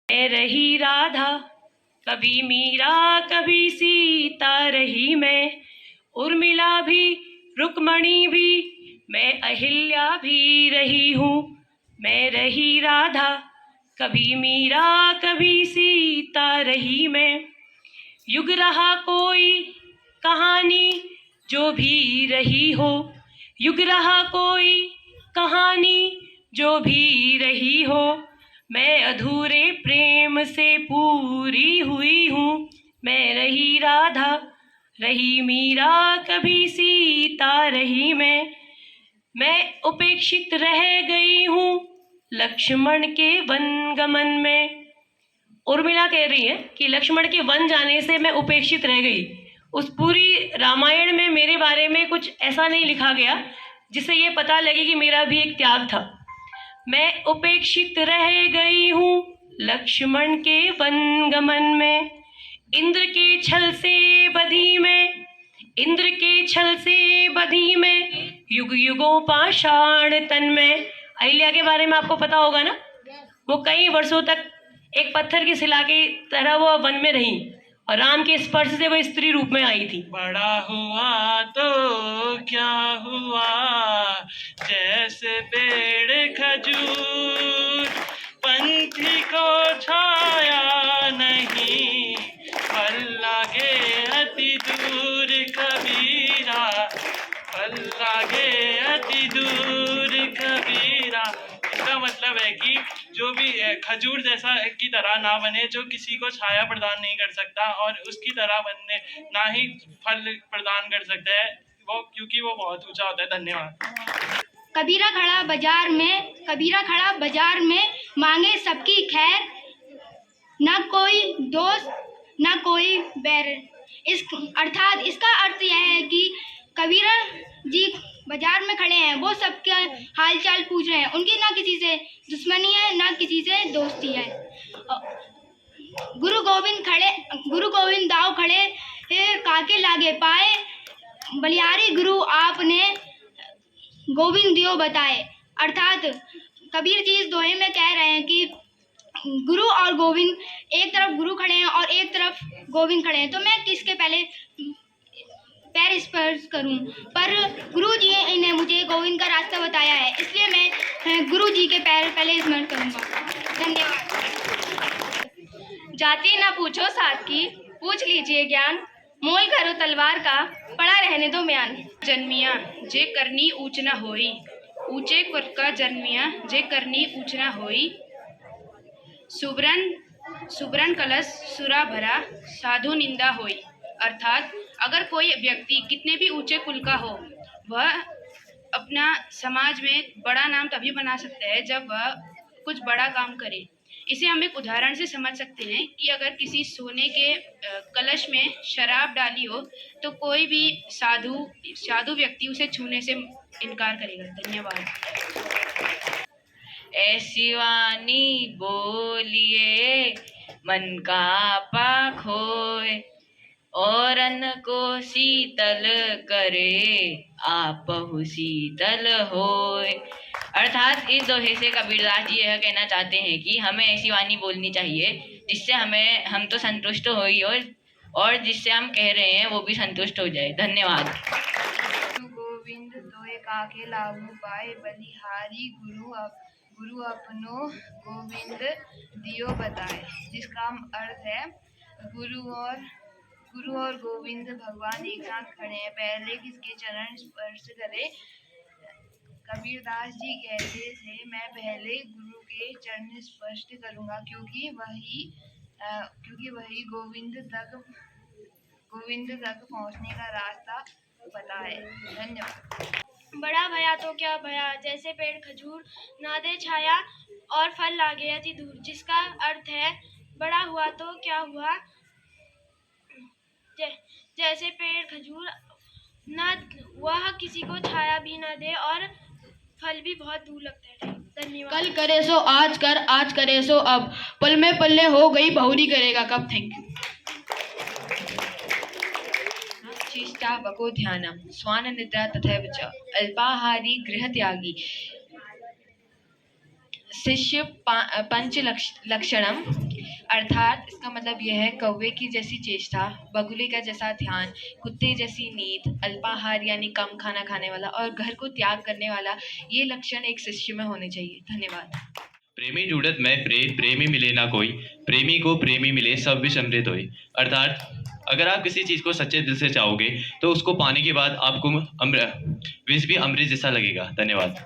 मैं रही राधा, कभी मीरा, कभी सीता रही मैं, उर्मिला भी, रुक्मणी भी, मैं अहिल्या भी रही हूँ। मैं रही राधा, कभी मीरा, कभी सीता रही मैं, युग रहा कोई कहानी जो भी रही हो, युग रहा कोई कहानी जो भी रही हो, मैं अधूरे प्रेम से पूरी हुई हूँ। मैं रही राधा, रही मीरा, कभी सीता रही मैं उपेक्षित रह गई हूँ लक्ष्मण के वनगमन में। उर्मिला कह रही है कि लक्ष्मण के वन जाने से मैं उपेक्षित रह गई। उस पूरी रामायण में मेरे बारे में कुछ ऐसा नहीं लिखा गया जिससे ये पता लगे कि मेरा भी एक त्याग था। मैं उपेक्षित रह गई हूँ लक्ष्मण के वनगमन में, इंद्र के छल से बधी मैं, इंद्र के छल से बधी मैं, युग युगों पाषाण तन में। अहिल्या के बारे में आपको पता होगा ना, वो कई वर्षों तक एक पत्थर की शिला की तरह वो वन में रही और राम के स्पर्श से वो स्त्री रूप में आई थी। बड़ा हुआ तो क्या हुआ, जैसे पेड़ खजूर, पंथी को छाया नहीं, फल लागे अति दूर कबीरा, फल लागे अति दूर कबीरा। इसका मतलब है कि जो भी खजूर जैसा की तरह ना बने, जो किसी को छाया प्रदान नहीं कर सकता और उसकी तरह बनने ना ही फल प्रदान कर सकता है वो, क्योंकि वो बहुत ऊंचा होता है। धन्यवाद। कबीरा खड़ा बाजार में, कबीरा खड़ा बाजार में, मांगे सबकी खैर, ना कोई दोस्त ना कोई बैर। इस अर्थात इसका अर्थ यह है कि कबीरा जी बाजार में खड़े हैं, वो सबके हालचाल पूछ रहे हैं, उनकी ना किसी से दुश्मनी है ना किसी से दोस्ती है। गुरु गोविंद दाव खड़े काके लागे पाए, बलियारी गुरु आपने गोविंद दियो बताए। अर्थात कबीर जी इस दोहे में कह रहे हैं कि गुरु और गोविंद, एक तरफ गुरु खड़े हैं और एक तरफ गोविंद खड़े हैं, तो मैं किसके पहले पैर स्पर्श करूं? पर गुरु जी ने मुझे गोविंद का रास्ता बताया है, इसलिए मैं गुरु जी के पैर पहले स्मरण करूंगा। धन्यवाद। जाति ना पूछो साथ की, पूछ लीजिए ज्ञान, मोल करो तलवार का, पड़ा रहने दो म्यान। जन्मिया जे करनी ऊंच न होई, ऊंचे कुर्त का जन्मिया जे करनी ऊंच न होई। सुब्रन कलश सुरा भरा, साधु निंदा होई। अर्थात अगर कोई व्यक्ति कितने भी ऊंचे कुल का हो, वह अपना समाज में बड़ा नाम तभी बना सकता है जब वह कुछ बड़ा काम करे। इसे हम एक उदाहरण से समझ सकते हैं कि अगर किसी सोने के कलश में शराब डाली हो तो कोई भी साधु व्यक्ति उसे छूने से इनकार करेगा। धन्यवाद। ऐसी वाणी बोलिए मन का आपा खोए, और अन्न को शीतल करे आपहु शीतल होए। अर्थात इस दोहे से कबीरदास जी यह कहना चाहते हैं कि हमें ऐसी वाणी बोलनी चाहिए जिससे हम तो संतुष्ट हो ही और जिससे हम कह रहे हैं वो भी संतुष्ट हो जाए। धन्यवाद। गोविंद दोए काके लागू पाए, बलिहारी गुरु अपनो गोविंद दियो बताए। जिसका अर्थ है गुरु और गोविंद भगवान एक साथ खड़े हैं, पहले किसके चरण स्पर्श करे। कबीरदास जी कहते थे, मैं पहले गुरु के चरण स्पर्श करूंगा क्योंकि वही गोविंद तक पहुंचने का रास्ता बताए। धन्यवाद। बड़ा भया तो क्या भया, जैसे पेड़ खजूर ना दे छाया और फल लागे अति दूर। जिसका अर्थ है बड़ा हुआ तो क्या हुआ, जैसे पेड़ खजूर ना, वह किसी को छाया भी ना दे और फल भी बहुत दूर लगते थे। धन्यवाद। कल करे सो आज कर, आज करे सो अब, पल में पल्ले हो गई बहुरी करेगा कब। Thank you. शिष्टा बको ध्यानम स्वान निद्रा तथैव च, अल्पाहारी गृह त्यागी शिष्य पंच लक्षणम, अर्थात इसका मतलब यह है कौवे की जैसी चेष्टा, बगुले का जैसा ध्यान, कुत्ते जैसी नींद, अल्पाहार यानी कम खाना खाने वाला और घर को त्याग करने वाला, ये लक्षण एक शिष्य में होने चाहिए। धन्यवाद। प्रेमी जुड़त मैं प्रेमी मिले ना कोई, प्रेमी को प्रेमी मिले सब विष अमृत होए। अर्थात अगर आप किसी चीज़ को सच्चे दिल से चाहोगे तो उसको पाने के बाद आपको विष भी अमृत जैसा लगेगा। धन्यवाद।